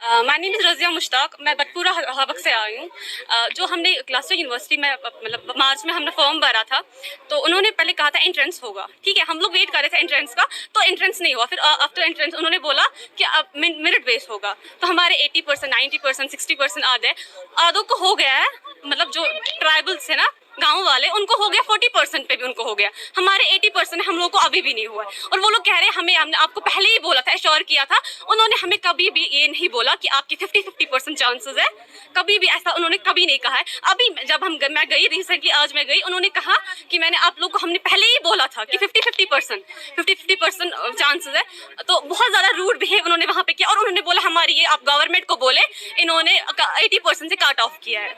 My name is Razia Mushtaq. मैं बटपुरा हवक से आई हूँ। जो हमने क्लास्टर यूनिवर्सिटी में मतलब मार्च में हमने फॉर्म भरा था, तो उन्होंने पहले कहा था एंट्रेंस होगा, ठीक है। हम लोग वेट कर रहे थे एंट्रेंस का, तो एंट्रेंस नहीं हुआ। फिर आफ्टर एंट्रेंस उन्होंने बोला कि अब मेरिट बेस होगा। तो हमारे 80%, 90%, 60% आधे आधों को हो गया है। मतलब जो ट्राइबल्स है ना, गांव वाले, उनको हो गया 40% पे भी उनको हो गया। हमारे 80% हम लोगों को अभी भी नहीं हुआ है। और वो लोग कह रहे हैं हमने आपको पहले ही बोला था, एश्योर किया था। उन्होंने हमें कभी भी ये नहीं बोला कि आपकी 50-50% चांसेस है। कभी भी ऐसा उन्होंने कभी नहीं कहा है। अभी जब मैं गई रिसेंटली, आज मैं गई, उन्होंने कहा कि मैंने आप लोग को हमने पहले ही बोला था कि 50-50% चांसेस है। तो बहुत ज़्यादा रूड बिहेव उन्होंने वहाँ पे किया। और उन्होंने बोला हमारी ये आप गवर्नमेंट को बोले, इन्होंने 80% से काट ऑफ किया है।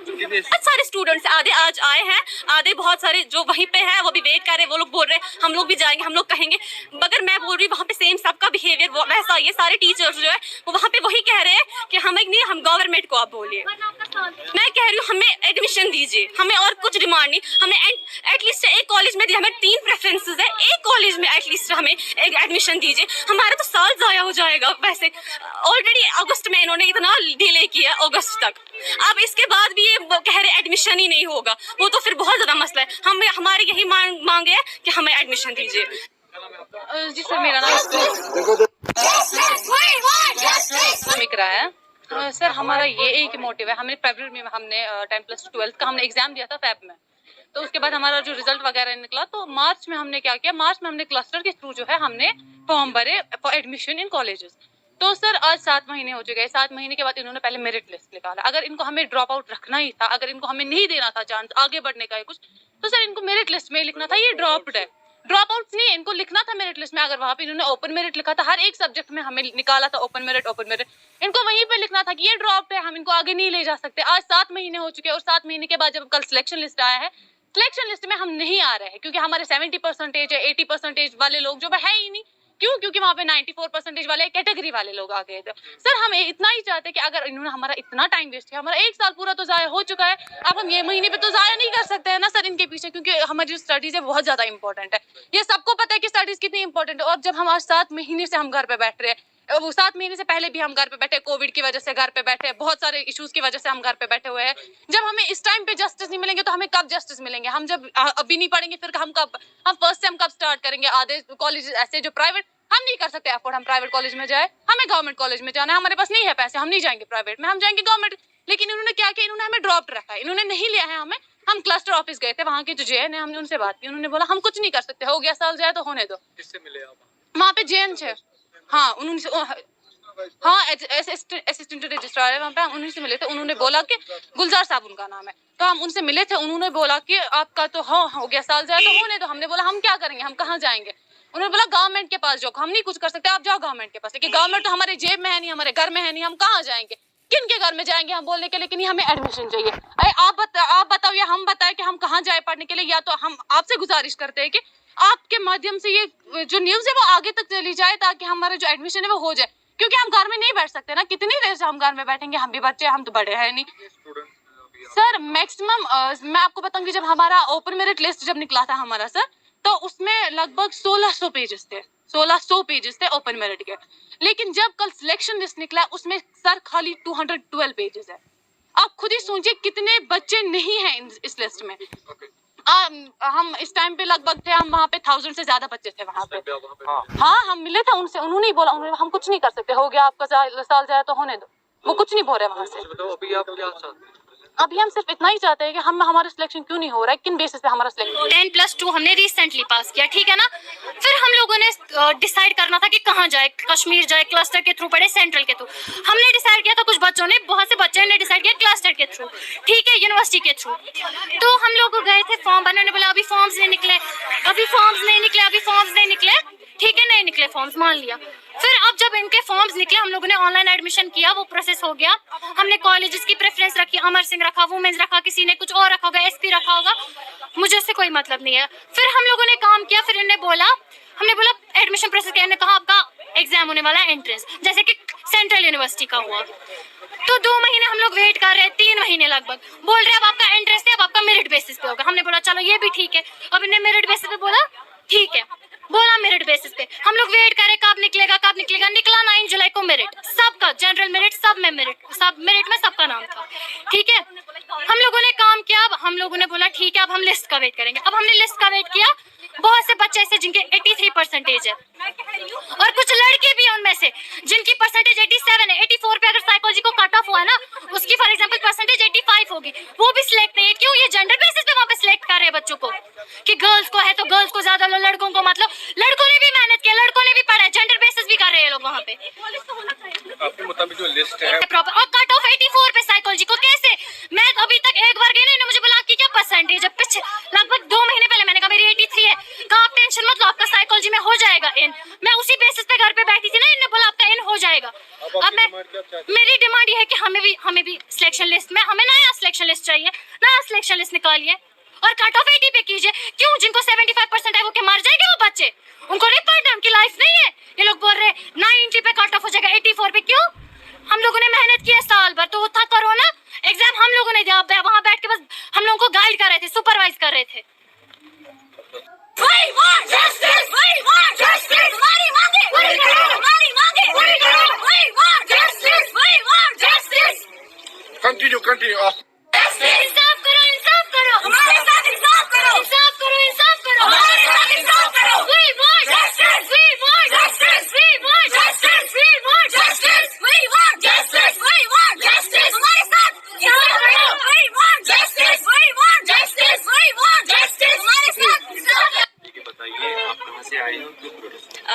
बहुत सारे स्टूडेंट्स आधे आज आए हैं, आधे बहुत सारे जो वहीं पे हैं वो भी वेट कर रहे हैं। वो लोग बोल रहे हैं हम लोग भी जाएंगे, हम लोग कहेंगे। मगर मैं बोल रही हूँ वहाँ पे सेम सबका बिहेवियर वैसा ही है। सारे टीचर्स जो है वो वहाँ पे वही कह रहे हैं कि हमें नहीं, हम गवर्नमेंट को आप बोलिए। मैं कह रही हूँ हमें एडमिशन दीजिए, हमें और कुछ डिमांड नहीं। हमें एटलीस्ट एक कॉलेज में हमें 3 प्रेफरेंसेस है, एक कॉलेज में एटलीस्ट हमें एक एडमिशन दीजिए। हमारा तो साल जाया हो जाएगा। वैसे ऑलरेडी अगस्त में इन्होंने इतना डिले किया, अगस्त तक। अब इसके बाद भी ये कह रहे एडमिशन ही नहीं होगा, वो तो फिर बहुत ज्यादा मसला है। हमें हमारी यही मांग है कि हमें एडमिशन दीजिए। जी सर, मेरा नाम मिकरा है। सर हमारा ये एक मोटिव है। हमने फरवरी में हमने 10+12 का हमने एग्जाम दिया था फैब में। तो उसके बाद हमारा जो रिजल्ट वगैरह निकला, तो मार्च में हमने क्या किया, मार्च में हमने क्लस्टर के थ्रू जो है हमने फॉर्म भरे फॉर एडमिशन इन कॉलेजेस। तो सर आज 7 महीने हो चुके हैं। 7 महीने के बाद इन्होंने पहले मेरिट लिस्ट निकाला। अगर इनको हमें ड्रॉप आउट रखना ही था, अगर इनको हमें नहीं देना था चांस आगे बढ़ने का कुछ, तो सर इनको मेरिट लिस्ट में लिखना था ये ड्रॉप्ड है। ड्रॉप आउट नहीं, इनको लिखना था मेरिट लिस्ट में। अगर वहाँ पे इन्होंने ओपन मेरिट लिखा था, हर एक सब्जेक्ट में हमें निकाला था ओपन मेरिट, इनको वहीं पे लिखना था कि ये ड्रॉप्ड है, हम इनको आगे नहीं ले जा सकते। आज 7 महीने हो चुके हैं और 7 महीने के बाद जब कल सिलेक्शन लिस्ट आया है, सिलेक्शन लिस्ट में हम नहीं आ रहे हैं क्योंकि हमारे 70% है, 80% वाले लोग जो है ही नहीं। क्यों? क्योंकि वहाँ पे 94% वाले कैटेगरी वाले लोग आ गए थे। सर हम इतना ही चाहते हैं कि अगर इन्होंने हमारा इतना टाइम वेस्ट किया, हमारा 1 साल पूरा तो जाया हो चुका है, अब हम ये महीने पे तो जाया नहीं कर सकते हैं ना सर इनके पीछे, क्योंकि हमारी जो स्टडीज है बहुत ज्यादा इंपॉर्टेंट है। ये सबको पता है कि स्टडीज कितनी इंपॉर्टेंट है। और जब हम आज 7 महीने से हम घर पे बैठ रहे हैं, वो 7 महीने से पहले भी हम घर पे बैठे, कोविड की वजह से घर पे बैठे, बहुत सारे इश्यूज की वजह से हम घर पे बैठे हुए हैं। जब हमें इस टाइम पे जस्टिस नहीं मिलेंगे तो हमें कब जस्टिस मिलेंगे? हम जब अभी नहीं पढ़ेंगे फिर हम फर्स्ट सेम कब स्टार्ट करेंगे? आधे कॉलेज ऐसे जो प्राइवेट, हम नहीं कर सकते अफोर्ड हम प्राइवेट कॉलेज में जाए, हमें गवर्नमेंट कॉलेज में जाना है। हमारे पास नहीं है पैसे, हम नहीं जाएंगे प्राइवेट में, हम जाएंगे गवर्नमेंट। लेकिन इन्होंने क्या किया, इन्होंने हमें ड्रॉप रखा है, इन्होंने नहीं लिया है हमें। हम क्लस्टर ऑफिस गए थे, वहाँ के जो जेएन है, हमने उनसे बात की, उन्होंने बोला हम कुछ नहीं कर सकते, हो गया साल जाए तो होने दो। किससे मिले आप? वहाँ पे जेएन है, हाँ उन्होंने, हाँ असिस्टेंट रजिस्ट्रार है वहाँ पे, हम उन्हीं से मिले थे। उन्होंने बोला कि गुलजार साहब उनका नाम है, तो हम उनसे मिले थे। उन्होंने बोला कि आपका तो हाँ हो गया साल जाए तो होने दो। हमने बोला हम क्या करेंगे, हम कहाँ जाएंगे? उन्होंने बोला गवर्नमेंट के पास जाओ, हम नहीं कुछ कर सकते, आप जाओ गवर्नमेंट के पास। लेकिन गवर्नमेंट तो हमारे जेब में है नहीं, हमारे घर में है नहीं, हम कहाँ जाएंगे? किन के घर में जाएंगे हम बोलने के लिए कि नहीं हमें एडमिशन चाहिए? अरे आप बताओ या हम बताएं कि हम कहाँ जाए पढ़ने के लिए? या तो हम आपसे गुजारिश करते हैं कि आपके माध्यम से ये जो न्यूज है वो आगे तक चली जाए, ताकि हमारा जो एडमिशन है वो हो जाए। क्योंकि हम घर में नहीं बैठ सकते ना, कितनी देर से हम घर में बैठेंगे? हम भी बच्चे, हम तो बड़े हैं नहीं सर। मैक्सिमम मैं आपको बताऊंगी, जब हमारा ओपन मेरिट लिस्ट जब निकला था हमारा सर, तो उसमें लगभग 1600 पेजेस थे, 1600 पेजेस थे ओपन मेरिट के। लेकिन जब कल सिलेक्शन लिस्ट निकला उसमें सर खाली 212 पेजेस है। आप खुद ही सोचिए कितने बच्चे नहीं हैं इस लिस्ट में। हम इस टाइम पे लगभग थे, हम वहाँ पे 1000 से ज्यादा बच्चे थे वहाँ पे। हाँ हम मिले थे उनसे, उन्होंने ही बोला, उन्होंने हम कुछ नहीं कर सकते, हो गया आपका साल जाए तो होने दो, वो कुछ नहीं बोल रहे वहाँ से। तो अभी आप क्या चाहते हैं? अभी हम सिर्फ इतना ही चाहते हैं कि हमारा सिलेक्शन क्यों नहीं हो रहा है, किन बेसिस पे हमारा सिलेक्शन। 10+2 हमने रिसेंटली पास किया, ठीक है ना। फिर हम लोगों ने डिसाइड करना था कि कहाँ जाए, कश्मीर जाए, क्लस्टर के थ्रू पढ़े, सेंट्रल के थ्रू। हमने डिसाइड किया था, कुछ बच्चों ने, बहुत से बच्चों ने डिसाइड किया क्लस्टर के थ्रू, ठीक है, यूनिवर्सिटी के थ्रू। तो हम लोग गए थे फॉर्म भरने, बोला अभी फॉर्म्स नहीं निकले, अभी फॉर्म्स नहीं निकले, अभी फॉर्म्स नहीं निकले, ठीक है, नहीं निकले फॉर्म्स, मान लिया। फिर अब जब इनके फॉर्म्स निकले, हम लोगों ने ऑनलाइन एडमिशन किया, वो प्रोसेस हो गया। हमने कॉलेजेस की प्रेफरेंस रखी, अमर सिंह रखा, वुमेन्स रखा, किसी ने कुछ और रखा होगा, एसपी रखा होगा, मुझे उससे कोई मतलब नहीं है। फिर हम लोगों ने काम किया, फिर इन्हें बोला, हमने बोला एडमिशन प्रोसेस किया, इन्होंने कहा आपका एग्जाम होने वाला है एंट्रेंस, जैसे कि सेंट्रल यूनिवर्सिटी का हुआ। तो 2 महीने हम लोग वेट कर रहे हैं, 3 महीने लगभग, बोल रहे अब आपका एंट्रेंस है, अब आपका मेरिट बेसिस पे होगा। हमने बोला चलो ये भी ठीक है। अब इन्हें मेरिट बेसिस पे बोला ठीक है, बोला मेरिट बेसिस पे। हम लोग वेट करें कब निकलेगा, निकला 9 जुलाई को मेरिट, सबका जनरल मेरिट, सब में मेरिट, सब मेरिट में सबका नाम था। ठीक है, हम लोगों ने काम किया। अब हम लोगों ने बोला ठीक है अब हम लिस्ट का वेट करेंगे। अब हमने लिस्ट का वेट किया। बहुत से बच्चे ऐसे जिनके 83% है और कुछ लड़के भी हैं उनमें से जिनकी परसेंटेज 87 है। 84 पे अगर साइकोलॉजी को कट ऑफ हुआ ना, उसकी फॉर एग्जांपल परसेंटेज 85 होगी, वो भी सिलेक्ट नहीं है। क्यों? ये जेंडर बेसिस पे वहाँ पे सिलेक्ट कर रहे हैं बच्चों को कि गर्ल्स को है तो गर्ल्स को ज्यादा लो, लड़कों को मतलब। लड़कों ने भी मेहनत किया, लड़कों ने भी पढ़ा है, जेंडर बेसिस भी कर रहे हैं लोग वहाँ पे। आपके मुताबिक जो लिस्ट है प्रॉपर और कट ऑफ 84 पे साइकोलॉजी को कैसे? मैं अभी तक एक बार गई नहीं, मुझे बोला आपकी क्या परसेंटेज है। पिछले लगभग 2 महीने पहले मैंने कहा मेरी 83 है। कहा आप टेंशन मत लो, आपका साइकोलॉजी में हो जाएगा इन। मैं उसी बेसिस पे घर पे बैठी थी ना, इन्होंने बोला आपका इन हो जाएगा। अब मैं मेरी डिमांड ये है कि हमें भी सिलेक्शन लिस्ट में, हमें नया सिलेक्शन लिस्ट चाहिए, नया सिलेक्शन लिस्ट निकालिए और कट ऑफ 80 पे कीजिए। क्यों? जिनको 75% है वो क्या मर जाएंगे वो बच्चे? उनको नहीं पढ़ना, उनकी लाइफ नहीं है। ये लोग बोल रहे 90 पे कट ऑफ हो जाएगा, 84 पे क्यों? हम लोगों ने मेहनत की है साल भर, तो वो था कोरोना एग्जाम हम लोगों ने दिया। वहाँ बैठ के बस हम लोगों को गाइड कर रहे थे, सुपरवाइज कर रहे थे। कंटिन्यू